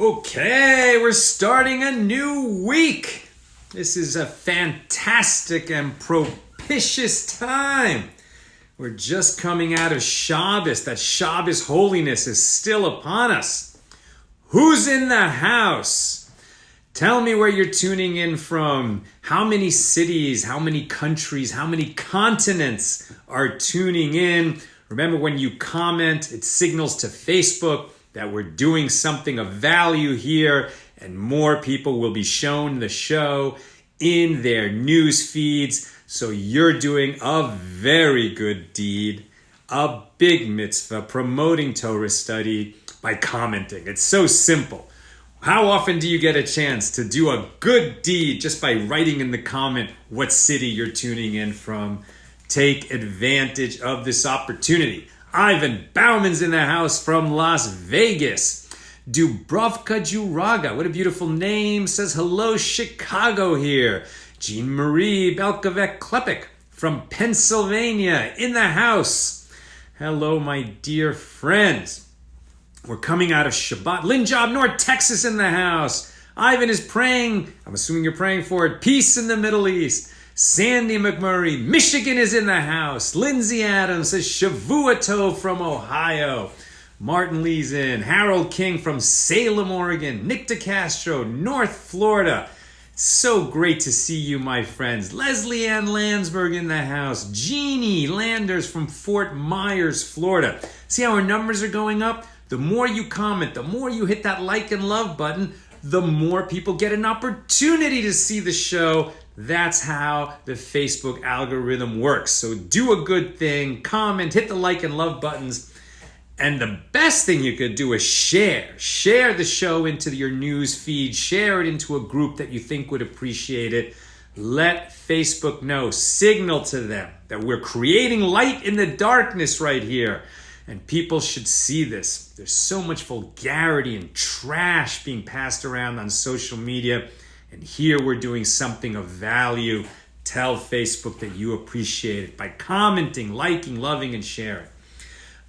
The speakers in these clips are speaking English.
Okay, we're starting a new week. This is a fantastic and propitious time. We're just coming out of Shabbos. That Shabbos holiness is still upon us. Who's in the house? Tell me where you're tuning in from. How many cities, how many countries, how many continents are tuning in? Remember, when you comment, it signals to Facebook that we're doing something of value here, and more people will be shown the show in their news feeds. So you're doing a very good deed, a big mitzvah, promoting Torah study by commenting. It's so simple. How often do you get a chance to do a good deed just by writing in the comment what city you're tuning in from? Take advantage of this opportunity. Ivan Bauman's in the house from Las Vegas. Dubrovka Juraga, what a beautiful name, says hello Chicago here. Jean Marie Belkovec Klepek from Pennsylvania in the house. Hello, my dear friends. We're coming out of Shabbat. Lynn Job, North Texas in the house. Ivan is praying. I'm assuming you're praying for it. Peace in the Middle East. Sandy McMurray, Michigan is in the house. Lindsay Adams says Shavua Tov from Ohio. Martin Lee's in. Harold King from Salem, Oregon. Nick DeCastro, North Florida. So great to see you, my friends. Leslie Ann Landsberg in the house. Jeannie Landers from Fort Myers, Florida. See how our numbers are going up? The more you comment, the more you hit that like and love button, the more people get an opportunity to see the show. That's how the Facebook algorithm works. So do a good thing, comment, hit the like and love buttons. And the best thing you could do is share. Share the show into your news feed. Share it into a group that you think would appreciate it. Let Facebook know. Signal to them that we're creating light in the darkness right here. And people should see this. There's so much vulgarity and trash being passed around on social media. And here we're doing something of value. Tell Facebook that you appreciate it by commenting, liking, loving, and sharing.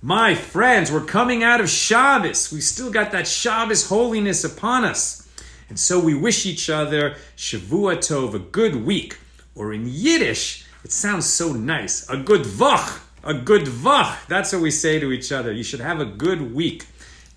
My friends, we're coming out of Shabbos. We still got that Shabbos holiness upon us. And so we wish each other Shavua Tov, a good week. Or in Yiddish, it sounds so nice, a good vach. A good vach. That's what we say to each other. You should have a good week.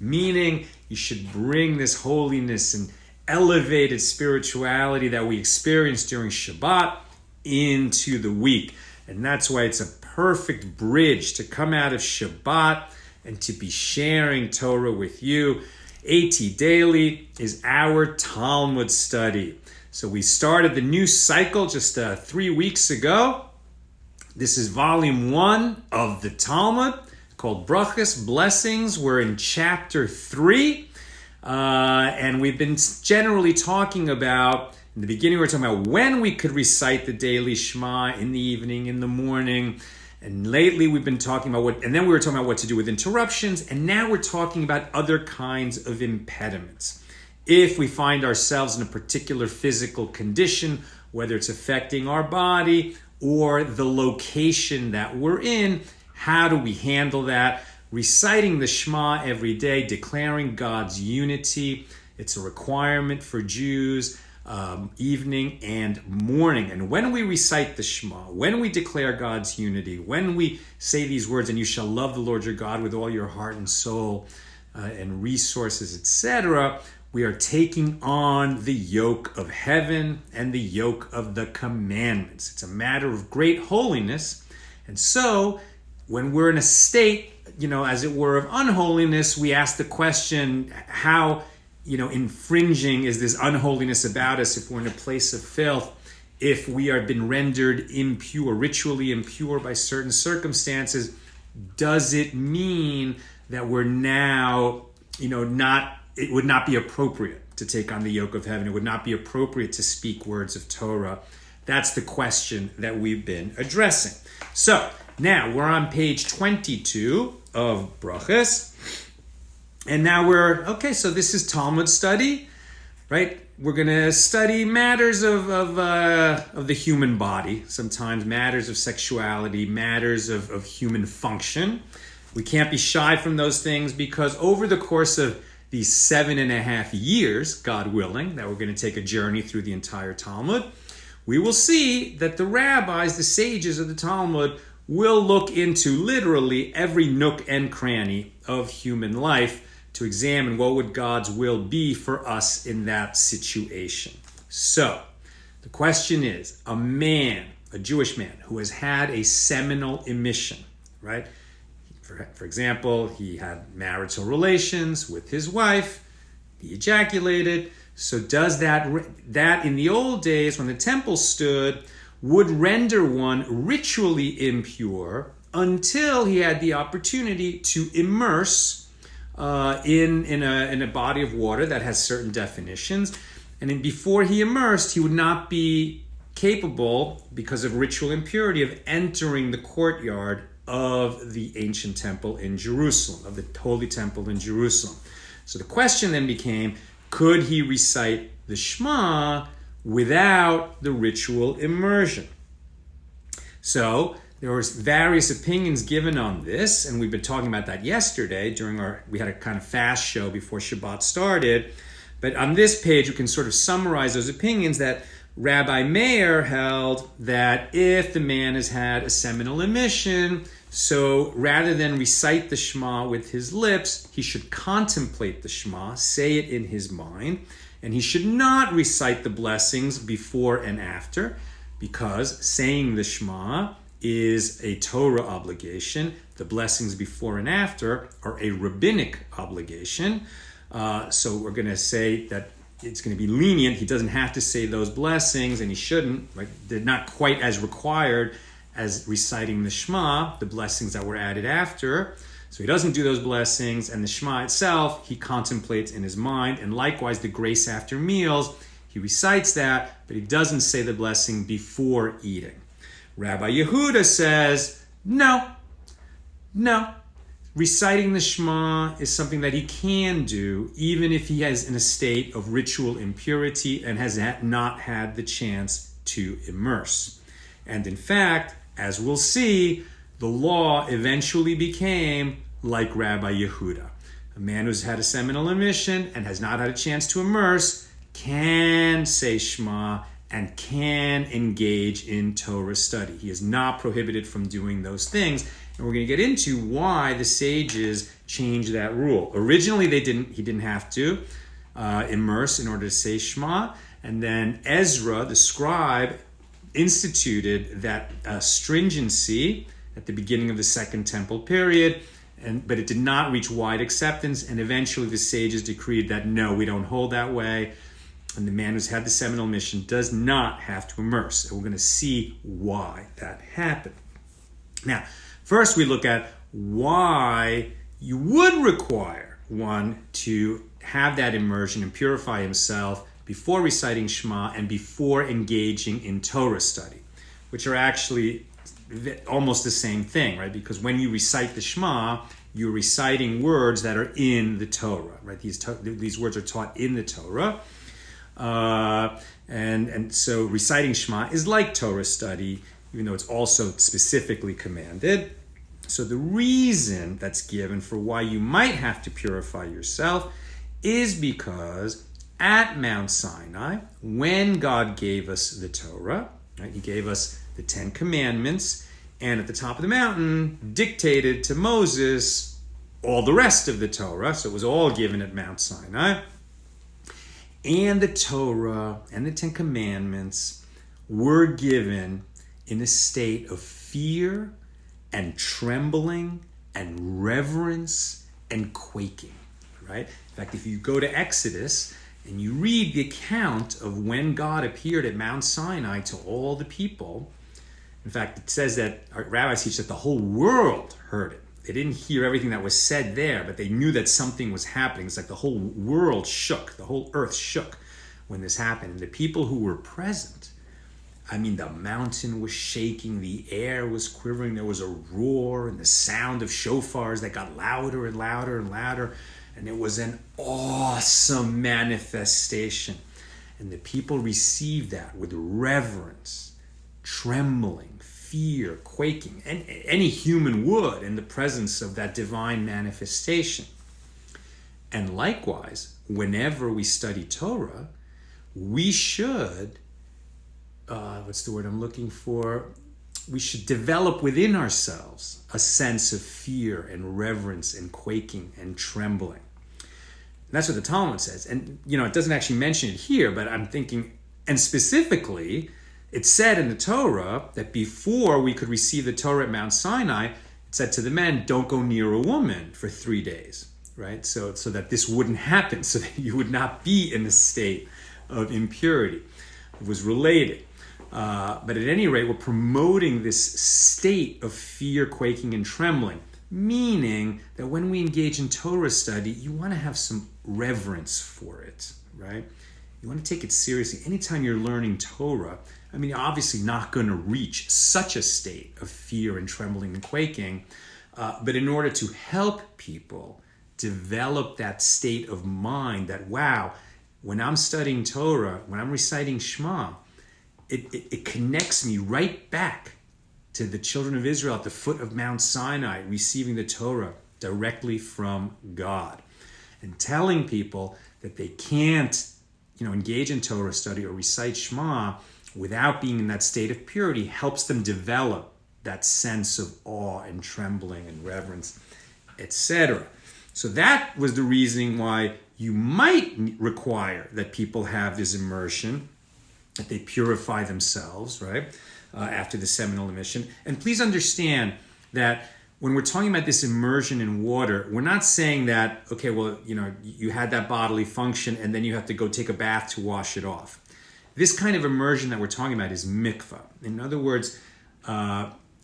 Meaning you should bring this holiness and elevated spirituality that we experienced during Shabbat into the week. And that's why it's a perfect bridge to come out of Shabbat and to be sharing Torah with you. AT Daily is our Talmud study. So we started the new cycle just 3 weeks ago. This is volume 1 of the Talmud called Berachos, Blessings. We're in chapter 3. And we've been generally talking about, in the beginning we were talking about when we could recite the daily Shema in the evening, in the morning. And lately we've been talking about and then we were talking about what to do with interruptions. And now we're talking about other kinds of impediments. If we find ourselves in a particular physical condition, whether it's affecting our body or the location that we're in, how do we handle that? Reciting the Shema every day, declaring God's unity. It's a requirement for Jews, evening and morning. And when we recite the Shema, when we declare God's unity, when we say these words, and you shall love the Lord your God with all your heart and soul and resources, etc., we are taking on the yoke of heaven and the yoke of the commandments. It's a matter of great holiness. And so when we're in a state, as it were, of unholiness, we ask the question, how, infringing is this unholiness about us if we're in a place of filth, if we have been rendered impure, ritually impure by certain circumstances? Does it mean that we're now, it would not be appropriate to take on the yoke of heaven? It would not be appropriate to speak words of Torah? That's the question that we've been addressing. So now we're on page 22 of Berachos. And now so this is Talmud study, right? We're going to study matters of the human body, sometimes matters of sexuality, matters of human function. We can't be shy from those things because over the course of these 7.5 years, God willing, that we're going to take a journey through the entire Talmud, we will see that the rabbis, the sages of the Talmud, will look into literally every nook and cranny of human life to examine what would God's will be for us in that situation. So, the question is, a man, a Jewish man, who has had a seminal emission, right? For example, he had marital relations with his wife, he ejaculated. So does that in the old days when the temple stood would render one ritually impure until he had the opportunity to immerse in a body of water that has certain definitions. And then before he immersed, he would not be capable, because of ritual impurity, of entering the courtyard of the ancient temple in Jerusalem, of the holy temple in Jerusalem. So the question then became, could he recite the Shema without the ritual immersion? So there was various opinions given on this, and we've been talking about that yesterday we had a kind of fast show before Shabbat started. But on this page, we can sort of summarize those opinions. That Rabbi Meir held that if the man has had a seminal emission, so rather than recite the Shema with his lips, he should contemplate the Shema, say it in his mind, and he should not recite the blessings before and after, because saying the Shema is a Torah obligation. The blessings before and after are a rabbinic obligation. So we're going to say that it's going to be lenient. He doesn't have to say those blessings, and he shouldn't. Right? They're not quite as required as reciting the Shema, the blessings that were added after. So he doesn't do those blessings, and the Shema itself, he contemplates in his mind. And likewise, the grace after meals, he recites that, but he doesn't say the blessing before eating. Rabbi Yehuda says, no. Reciting the Shema is something that he can do even if he is in a state of ritual impurity and has not had the chance to immerse. And in fact, as we'll see, the law eventually became like Rabbi Yehuda. A man who's had a seminal emission and has not had a chance to immerse can say Shema and can engage in Torah study. He is not prohibited from doing those things. And we're going to get into why the sages changed that rule. Originally, he didn't have to immerse in order to say Shema. And then Ezra, the scribe, instituted that stringency at the beginning of the Second Temple period, but it did not reach wide acceptance. And eventually, the sages decreed that no, we don't hold that way. And the man who's had the seminal mission does not have to immerse. And we're going to see why that happened. Now, first, we look at why you would require one to have that immersion and purify himself before reciting Shema and before engaging in Torah study, which are actually almost the same thing, right? Because when you recite the Shema, you're reciting words that are in the Torah, right? These words are taught in the Torah. And so reciting Shema is like Torah study, even though it's also specifically commanded. So the reason that's given for why you might have to purify yourself is because at Mount Sinai, when God gave us the Torah, right, he gave us the 10 Commandments, and at the top of the mountain dictated to Moses all the rest of the Torah. So it was all given at Mount Sinai. And the Torah and the 10 Commandments were given in a state of fear and trembling and reverence and quaking, right? In fact, if you go to Exodus and you read the account of when God appeared at Mount Sinai to all the people, in fact, it says that our rabbis teach that the whole world heard it. They didn't hear everything that was said there, but they knew that something was happening. It's like the whole world shook, the whole earth shook when this happened. And the people who were present, I mean, the mountain was shaking, the air was quivering, there was a roar and the sound of shofars that got louder and louder and louder. And it was an awesome manifestation. And the people received that with reverence, trembling, fear, quaking, and any human would in the presence of that divine manifestation. And likewise, whenever we study Torah, we should, what's the word I'm looking for? We should develop within ourselves a sense of fear and reverence and quaking and trembling. And that's what the Talmud says. And, it doesn't actually mention it here, but I'm thinking, and specifically, it said in the Torah that before we could receive the Torah at Mount Sinai, it said to the men, don't go near a woman for 3 days, right? So that this wouldn't happen, so that you would not be in a state of impurity. It was related. But at any rate, we're promoting this state of fear, quaking, and trembling, meaning that when we engage in Torah study, you want to have some reverence for it, right? You want to take it seriously. Anytime you're learning Torah, you're obviously not going to reach such a state of fear and trembling and quaking, but in order to help people develop that state of mind that, wow, when I'm studying Torah, when I'm reciting Shema, it connects me right back to the children of Israel at the foot of Mount Sinai, receiving the Torah directly from God. And telling people that they can't, engage in Torah study or recite Shema without being in that state of purity helps them develop that sense of awe and trembling and reverence, etc. So that was the reasoning why you might require that people have this immersion, that they purify themselves, right, after the seminal emission. And please understand that when we're talking about this immersion in water, we're not saying that, okay, well, you had that bodily function and then you have to go take a bath to wash it off. This kind of immersion that we're talking about is mikvah. In other words,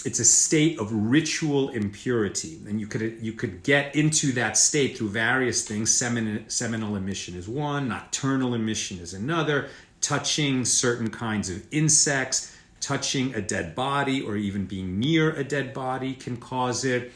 it's a state of ritual impurity. And you could get into that state through various things. Seminal emission is one, nocturnal emission is another, touching certain kinds of insects, touching a dead body or even being near a dead body can cause it,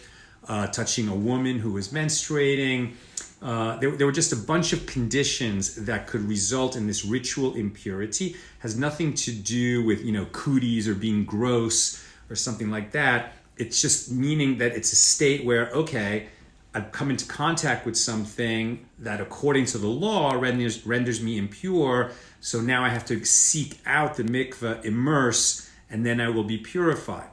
touching a woman who is menstruating. There were just a bunch of conditions that could result in this ritual impurity. Has nothing to do with, cooties or being gross or something like that. It's just meaning that it's a state where, okay, I've come into contact with something that according to the law renders me impure. So now I have to seek out the mikveh, immerse, and then I will be purified.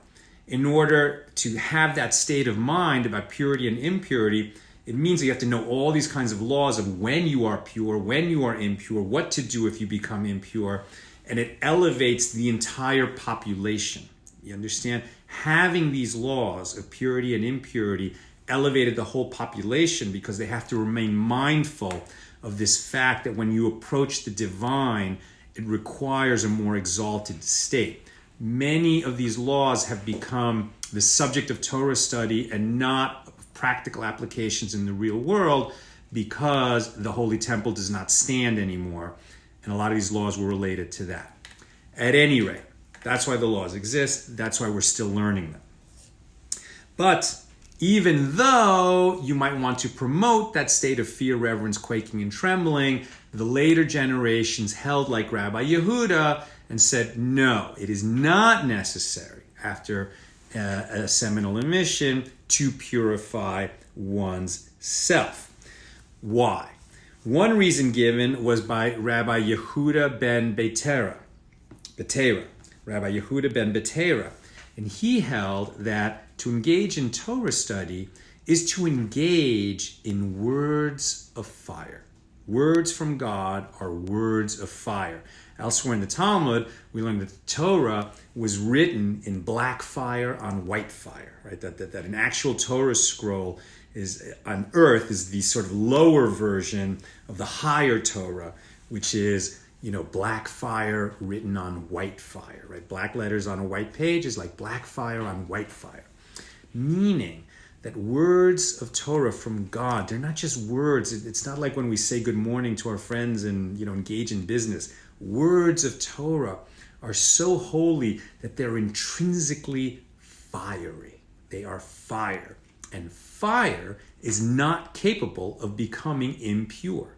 In order to have that state of mind about purity and impurity, it means that you have to know all these kinds of laws of when you are pure, when you are impure, what to do if you become impure, and it elevates the entire population. You understand? Having these laws of purity and impurity elevated the whole population because they have to remain mindful of this fact that when you approach the divine, it requires a more exalted state. Many of these laws have become the subject of Torah study and not practical applications in the real world because the Holy Temple does not stand anymore. And a lot of these laws were related to that. At any rate, that's why the laws exist. That's why we're still learning them. But even though you might want to promote that state of fear, reverence, quaking, and trembling, the later generations held like Rabbi Yehuda and said, no, it is not necessary after a seminal emission to purify one's self. Why? One reason given was by Rabbi Yehuda ben Betera, Rabbi Yehuda ben Betera. And he held that to engage in Torah study is to engage in words of fire. Words from God are words of fire. Elsewhere in the Talmud, we learned that the Torah was written in black fire on white fire, right? That an actual Torah scroll is on earth is the sort of lower version of the higher Torah, which is, black fire written on white fire, right? Black letters on a white page is like black fire on white fire. Meaning that words of Torah from God, they're not just words. It's not like when we say good morning to our friends and, engage in business. Words of Torah are so holy that they're intrinsically fiery. They are fire. And fire is not capable of becoming impure.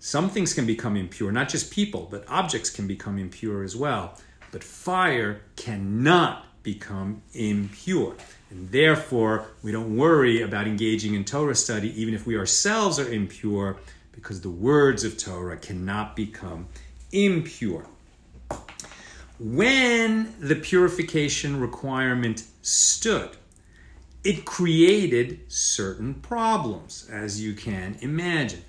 Some things can become impure, not just people, but objects can become impure as well. But fire cannot become impure. And therefore, we don't worry about engaging in Torah study, even if we ourselves are impure, because the words of Torah cannot become impure. When the purification requirement stood, it created certain problems, as you can imagine,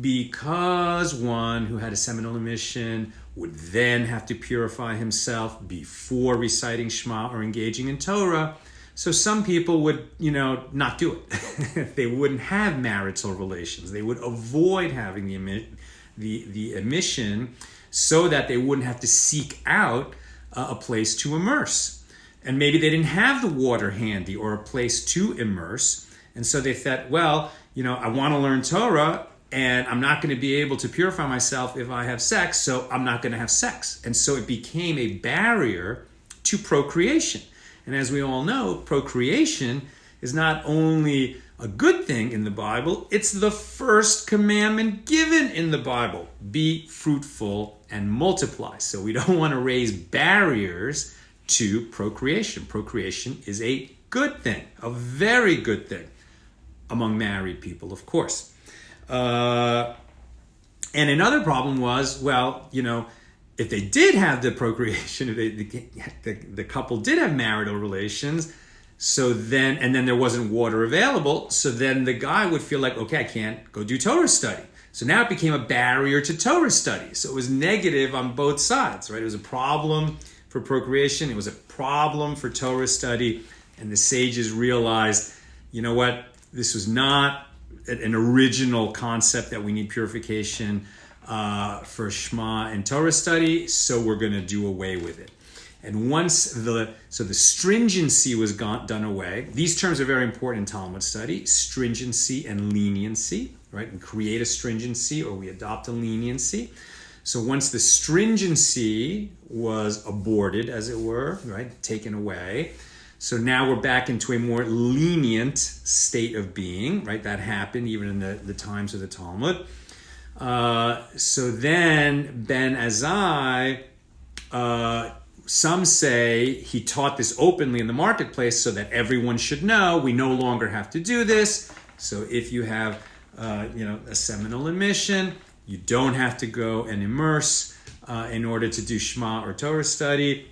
because one who had a seminal emission would then have to purify himself before reciting Shema or engaging in Torah. So some people would, not do it. They wouldn't have marital relations. They would avoid having the emission so that they wouldn't have to seek out a place to immerse. And maybe they didn't have the water handy or a place to immerse. And so they thought, well, I want to learn Torah and I'm not going to be able to purify myself if I have sex, so I'm not going to have sex. And so it became a barrier to procreation. And as we all know, procreation is not only a good thing in the Bible, it's the first commandment given in the Bible. Be fruitful and multiply. So we don't want to raise barriers to procreation. Procreation is a good thing, a very good thing, among married people, of course. And another problem was, if they did have the procreation, if the couple did have marital relations, and then there wasn't water available, so then the guy would feel like, okay, I can't go do Torah study. So now it became a barrier to Torah study. So it was negative on both sides, right? It was a problem for procreation. It was a problem for Torah study. And the sages realized, you know what? This was not an original concept that we need purification for Shema and Torah study, so we're going to do away with it. And once the stringency was done away, these terms are very important in Talmud study, stringency and leniency, right? We create a stringency or we adopt a leniency. So once the stringency was aborted, as it were, right, taken away, so now we're back into a more lenient state of being, right? That happened even in the times of the Talmud. So then Ben Azai, some say he taught this openly in the marketplace so that everyone should know we no longer have to do this. So if you have, a seminal emission, you don't have to go and immerse in order to do Shema or Torah study.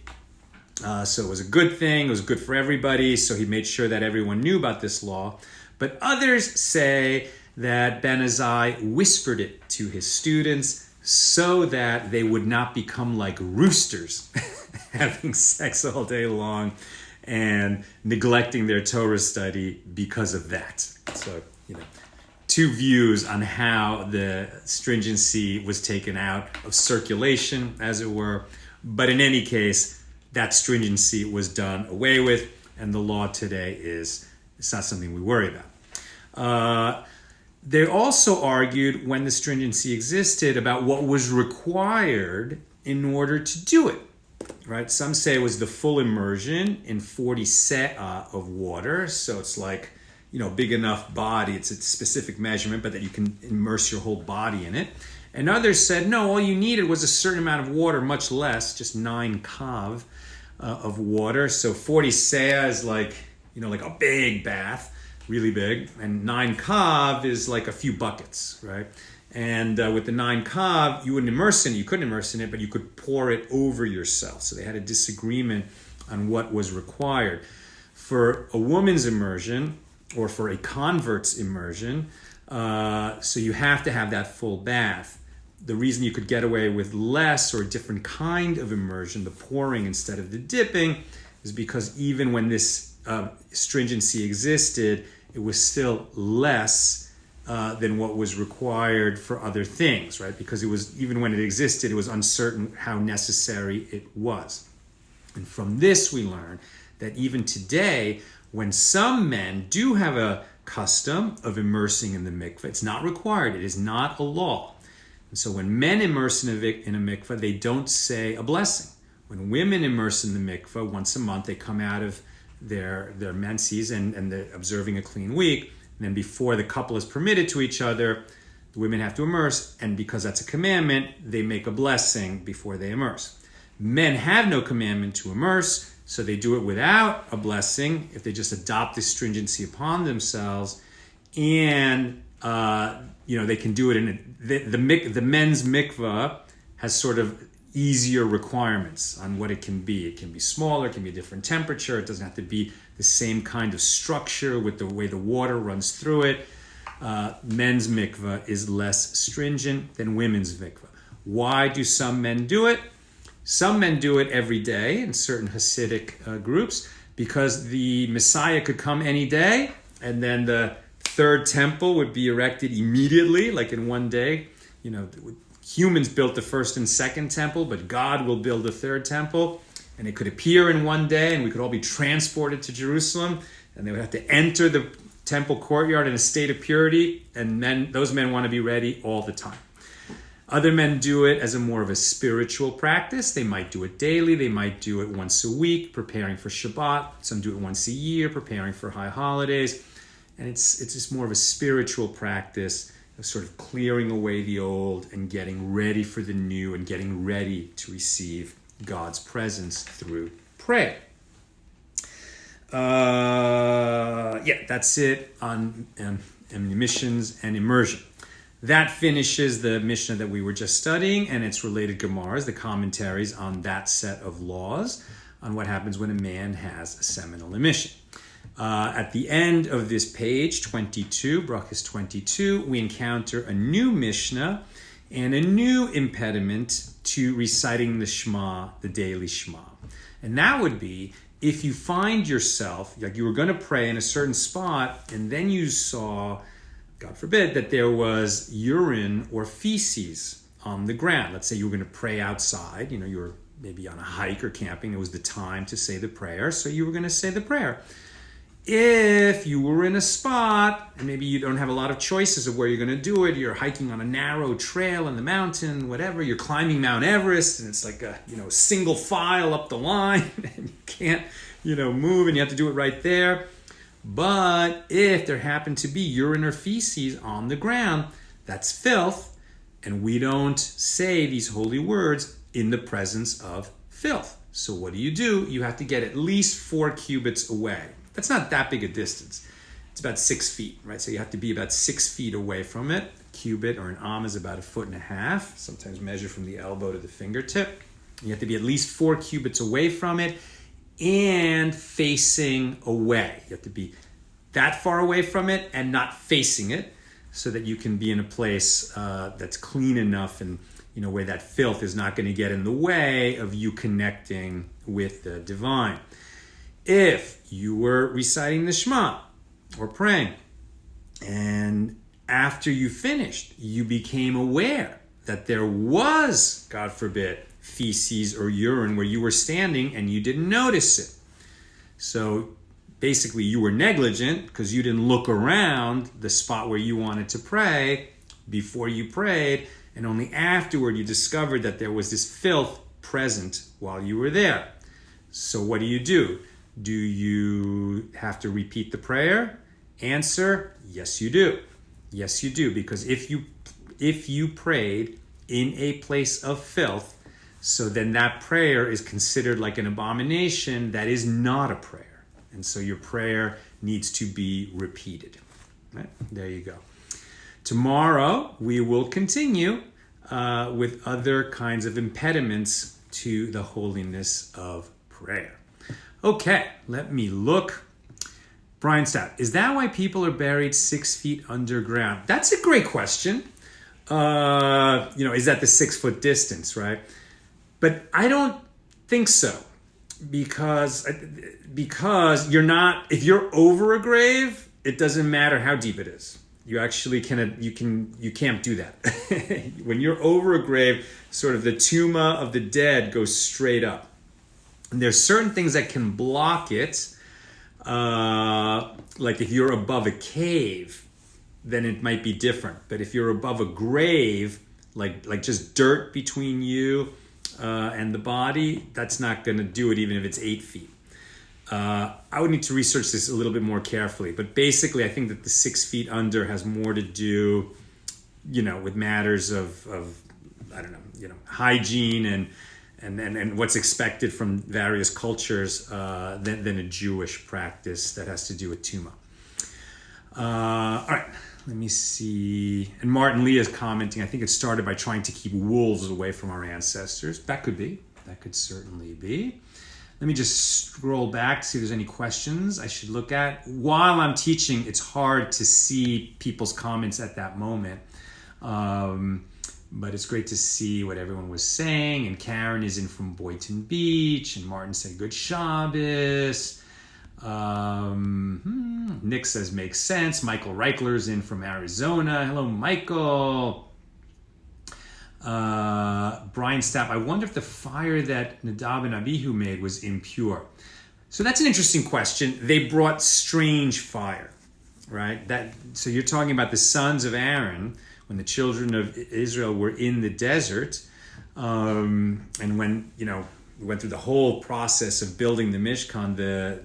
So it was a good thing. It was good for everybody. So he made sure that everyone knew about this law. But others say that Ben Azai whispered it to his students so that they would not become like roosters, having sex all day long and neglecting their Torah study because of that. So, two views on how the stringency was taken out of circulation, as it were. But in any case, that stringency was done away with, and the law today it's not something we worry about. They also argued when the stringency existed about what was required in order to do it, right? Some say it was the full immersion in 40 se'ah of water. So it's like, big enough body. It's a specific measurement, but that you can immerse your whole body in it. And others said, no, all you needed was a certain amount of water, much less, just 9 kav of water. So 40 se'ah is like a big bath. Really big, and 9 kav is like a few buckets, right? And with the 9 kav, you wouldn't immerse in it, you couldn't immerse in it, but you could pour it over yourself. So they had a disagreement on what was required. For a woman's immersion, or for a convert's immersion, so you have to have that full bath. The reason you could get away with less or a different kind of immersion, the pouring instead of the dipping, is because even when this stringency existed, it was still less than what was required for other things, right? Because it was, even when it existed, it was uncertain how necessary it was. And from this we learn that even today, when some men do have a custom of immersing in the mikveh, it's not required, it is not a law. And so when men immerse in a mikveh, they don't say a blessing. When women immerse in the mikveh, once a month, they come out of their menses and they're observing a clean week. And then before the couple is permitted to each other, the women have to immerse. And because that's a commandment, they make a blessing before they immerse. Men have no commandment to immerse. So they do it without a blessing if they just adopt this stringency upon themselves, and they can do it in the men's mikvah has sort of easier requirements on what it can be. It can be smaller, it can be a different temperature. It doesn't have to be the same kind of structure with the way the water runs through it. Men's mikvah is less stringent than women's mikvah. Why do some men do it? Some men do it every day in certain Hasidic groups because the Messiah could come any day, and then the third temple would be erected immediately, like in one day. Humans built the first and second temple, but God will build the third temple, and it could appear in one day, and we could all be transported to Jerusalem, and they would have to enter the temple courtyard in a state of purity, and those men want to be ready all the time. Other men do it as a more of a spiritual practice. They might do it daily. They might do it once a week, preparing for Shabbat. Some do it once a year, preparing for high holidays. And it's just more of a spiritual practice of sort of clearing away the old and getting ready for the new and getting ready to receive God's presence through prayer. That's it on emissions and immersion. That finishes the Mishnah that we were just studying and its related Gemaras, the commentaries on that set of laws on what happens when a man has a seminal emission. At the end of this page, 22, Berachos 22, we encounter a new Mishnah and a new impediment to reciting the Shema, the daily Shema. And that would be if you find yourself, like you were going to pray in a certain spot, and then you saw, God forbid, that there was urine or feces on the ground. Let's say you were going to pray outside. You were maybe on a hike or camping. It was the time to say the prayer, so you were going to say the prayer. If you were in a spot, and maybe you don't have a lot of choices of where you're going to do it, you're hiking on a narrow trail in the mountain, whatever, you're climbing Mount Everest, and it's like a single file up the line, and you can't move, and you have to do it right there. But if there happened to be urine or feces on the ground, that's filth, and we don't say these holy words in the presence of filth. So what do? You have to get at least 4 cubits away. That's not that big a distance. It's about 6 feet, right? So you have to be about 6 feet away from it. A cubit or an am is about 1.5 feet, sometimes measured from the elbow to the fingertip. You have to be at least 4 cubits away from it and facing away. You have to be that far away from it and not facing it so that you can be in a place that's clean enough and where that filth is not going to get in the way of you connecting with the divine. If you were reciting the Shema or praying, and after you finished, you became aware that there was, God forbid, feces or urine where you were standing and you didn't notice it. So basically you were negligent because you didn't look around the spot where you wanted to pray before you prayed, and only afterward you discovered that there was this filth present while you were there. So what do? Do you have to repeat the prayer? Answer, yes you do. Yes you do, because if you prayed in a place of filth, so then that prayer is considered like an abomination. That is not a prayer. And so your prayer needs to be repeated. Right? There you go. Tomorrow we will continue with other kinds of impediments to the holiness of prayer. Okay, let me look. Brian Stapp, is that why people are buried 6 feet underground? That's a great question. Is that the 6 foot distance, right? But I don't think so, because you're not. If you're over a grave, it doesn't matter how deep it is. You actually you can't do that. When you're over a grave, sort of the tuma of the dead goes straight up. And there's certain things that can block it. Like if you're above a cave, then it might be different. But if you're above a grave, like just dirt between you and the body, that's not going to do it, even if it's 8 feet. I would need to research this a little bit more carefully. But basically, I think that the 6 feet under has more to do, with matters of hygiene and what's expected from various cultures than a Jewish practice that has to do with Tuma. All right, let me see. And Martin Lee is commenting, I think it started by trying to keep wolves away from our ancestors. That could be. That could certainly be. Let me just scroll back to see if there's any questions I should look at. While I'm teaching, it's hard to see people's comments at that moment. But it's great to see what everyone was saying. And Karen is in from Boynton Beach. And Martin said, good Shabbos. Nick says, makes sense. Michael Reichler's in from Arizona. Hello, Michael. Brian Stapp, I wonder if the fire that Nadab and Abihu made was impure. So that's an interesting question. They brought strange fire, right? So you're talking about the sons of Aaron when the children of Israel were in the desert, and when we went through the whole process of building the Mishkan, the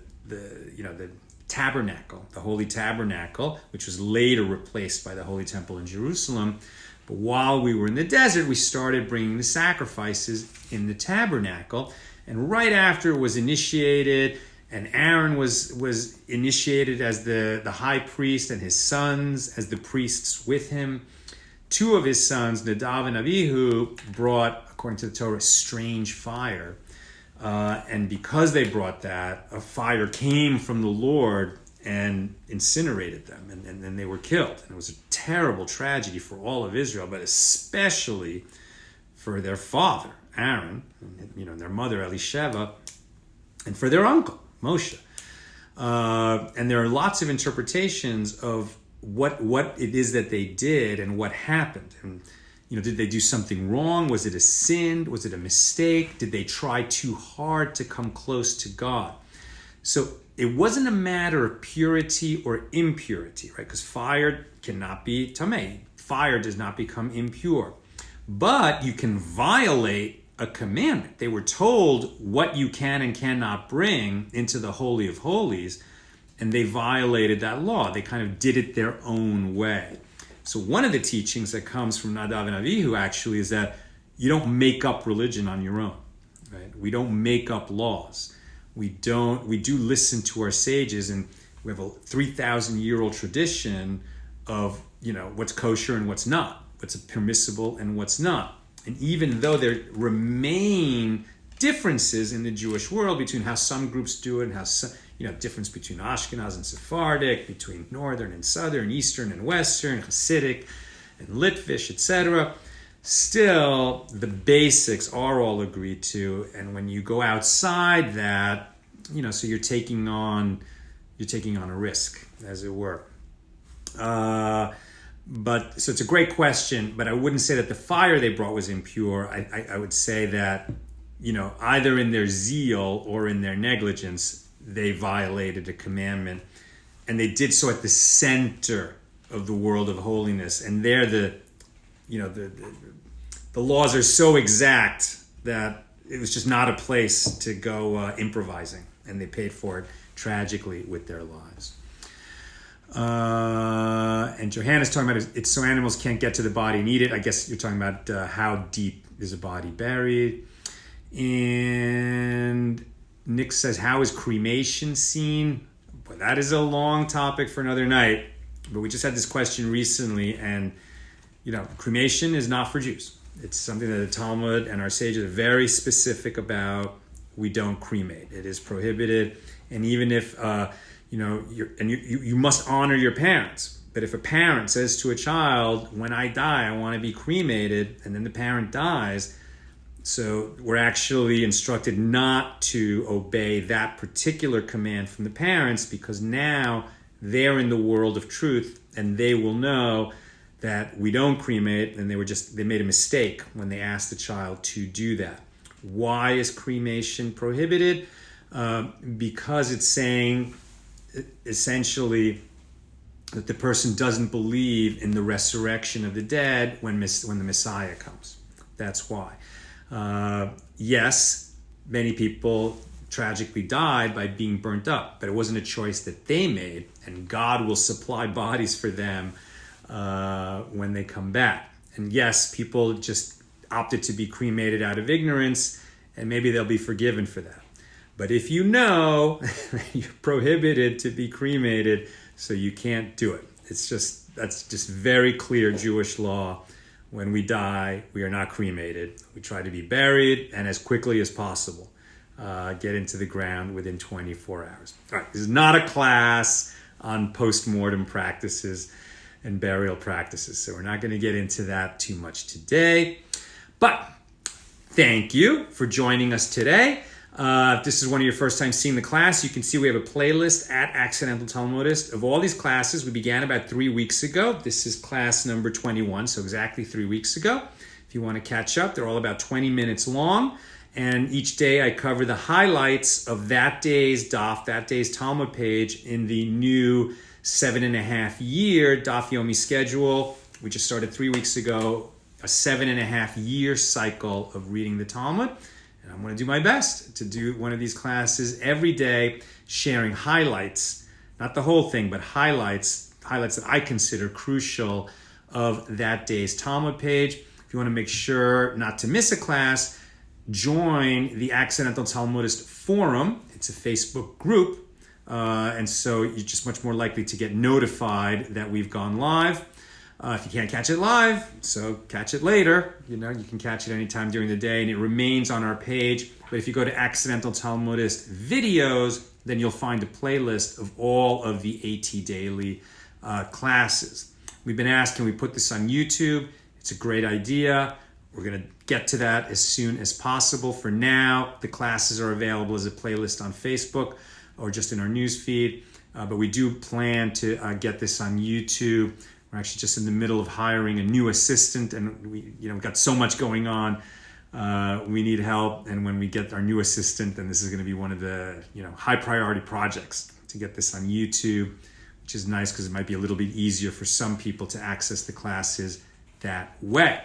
tabernacle, the holy tabernacle, which was later replaced by the holy temple in Jerusalem. But while we were in the desert, we started bringing the sacrifices in the tabernacle. And right after it was initiated, and Aaron was initiated as the high priest and his sons as the priests with him, two of his sons, Nadav and Abihu, brought, according to the Torah, strange fire. And because they brought that, a fire came from the Lord and incinerated them, and then they were killed. And it was a terrible tragedy for all of Israel, but especially for their father, Aaron, and their mother, Elisheva, and for their uncle, Moshe. And there are lots of interpretations of what it is that they did and what happened. And did they do something wrong? Was it a sin? Was it a mistake? Did they try too hard to come close to God? So it wasn't a matter of purity or impurity, right? Because fire cannot be tamei. Fire does not become impure. But you can violate a commandment. They were told what you can and cannot bring into the Holy of Holies, and they violated that law. They kind of did it their own way. So one of the teachings that comes from Nadav and Avihu actually is that you don't make up religion on your own, right? We don't make up laws. We do listen to our sages, and we have a 3,000-year-old tradition of, what's kosher and what's not, what's permissible and what's not. And even though there remain differences in the Jewish world between how some groups do it and how some, difference between Ashkenaz and Sephardic, between Northern and Southern, Eastern and Western, Hasidic and Litvish, etc. Still, the basics are all agreed to, and when you go outside that, so you're taking on a risk, as it were. So it's a great question, but I wouldn't say that the fire they brought was impure. I would say that, either in their zeal or in their negligence, they violated a commandment, and they did so at the center of the world of holiness. And there, the laws are so exact that it was just not a place to go improvising, and they paid for it tragically with their lives. And Johanna's talking about it's so animals can't get to the body and eat it. I guess you're talking about how deep is a body buried. And Nick says, how is cremation seen? Well, that is a long topic for another night. But we just had this question recently, and cremation is not for Jews. It's something that the Talmud and our sages are very specific about. We don't cremate. It is prohibited. And even if you must honor your parents. But if a parent says to a child, when I die, I want to be cremated, and then the parent dies, so we're actually instructed not to obey that particular command from the parents, because now they're in the world of truth and they will know that we don't cremate, and they made a mistake when they asked the child to do that. Why is cremation prohibited? Because it's saying essentially that the person doesn't believe in the resurrection of the dead when the Messiah comes. That's why. Yes, many people tragically died by being burnt up, but it wasn't a choice that they made, and God will supply bodies for them when they come back. And yes, people just opted to be cremated out of ignorance, and maybe they'll be forgiven for that. But if you know, you're prohibited to be cremated, so you can't do it. That's just very clear Jewish law. When we die, we are not cremated. We try to be buried and as quickly as possible get into the ground within 24 hours. All right, this is not a class on post-mortem practices and burial practices, so we're not going to get into that too much today. But thank you for joining us today. If this is one of your first times seeing the class, you can see we have a playlist at Accidental Talmudist of all these classes. We began about 3 weeks ago. This is class number 21, so exactly 3 weeks ago. If you want to catch up, they're all about 20 minutes long. And each day I cover the highlights of that day's daf, that day's Talmud page in the new 7.5-year Daf Yomi schedule. We just started 3 weeks ago, a 7.5-year cycle of reading the Talmud. And I'm going to do my best to do one of these classes every day, sharing highlights, not the whole thing, but highlights that I consider crucial of that day's Talmud page. If you want to make sure not to miss a class, join the Accidental Talmudist Forum. It's a Facebook group, and so you're just much more likely to get notified that we've gone live. If you can't catch it live, so catch it later. You can catch it anytime during the day, and it remains on our page. But if you go to Accidental Talmudist Videos, then you'll find a playlist of all of the AT Daily classes. We've been asked, can we put this on YouTube? It's a great idea. We're going to get to that as soon as possible. For now, the classes are available as a playlist on Facebook or just in our news feed. But we do plan to get this on YouTube. We're actually just in the middle of hiring a new assistant, and we've got so much going on. We need help, and when we get our new assistant, then this is going to be one of the high priority projects to get this on YouTube, which is nice because it might be a little bit easier for some people to access the classes that way.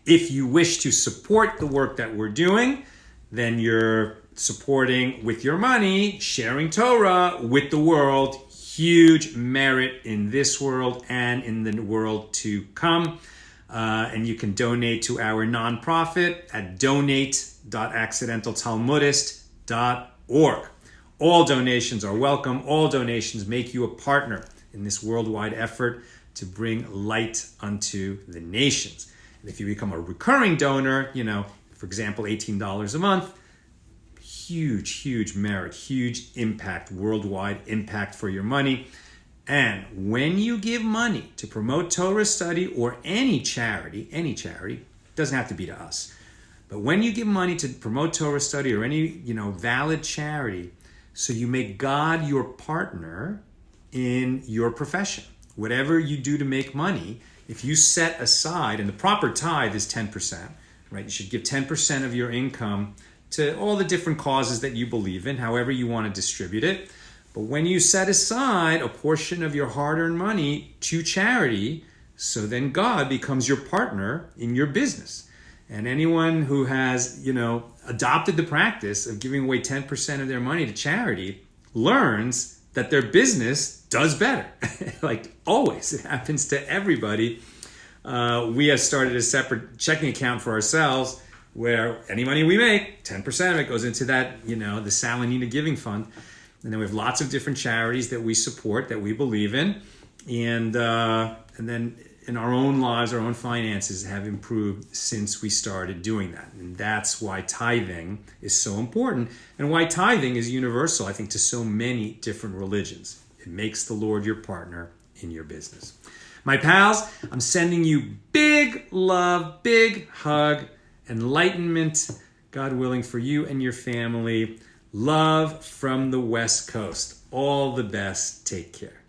If you wish to support the work that we're doing, then you're supporting with your money, sharing Torah with the world. Huge merit in this world and in the world to come. And you can donate to our nonprofit at donate.accidentaltalmudist.org. All donations are welcome. All donations make you a partner in this worldwide effort to bring light unto the nations. And if you become a recurring donor, for example, $18 a month, huge merit, huge impact, worldwide impact for your money. And when you give money to promote Torah study or any charity, doesn't have to be to us, but when you give money to promote Torah study or any, valid charity, so you make God your partner in your profession. Whatever you do to make money, if you set aside, and the proper tithe is 10%, right? You should give 10% of your income to all the different causes that you believe in, however you want to distribute it. But when you set aside a portion of your hard-earned money to charity, so then God becomes your partner in your business. And anyone who has, adopted the practice of giving away 10% of their money to charity learns that their business does better. Like always, it happens to everybody. We have started a separate checking account for ourselves where any money we make, 10% of it goes into that, the Salanina Giving Fund. And then we have lots of different charities that we support, that we believe in. And then in our own lives, our own finances have improved since we started doing that. And that's why tithing is so important and why tithing is universal, I think, to so many different religions. It makes the Lord your partner in your business. My pals, I'm sending you big love, big hug, enlightenment, God willing, for you and your family. Love from the West Coast. All the best. Take care.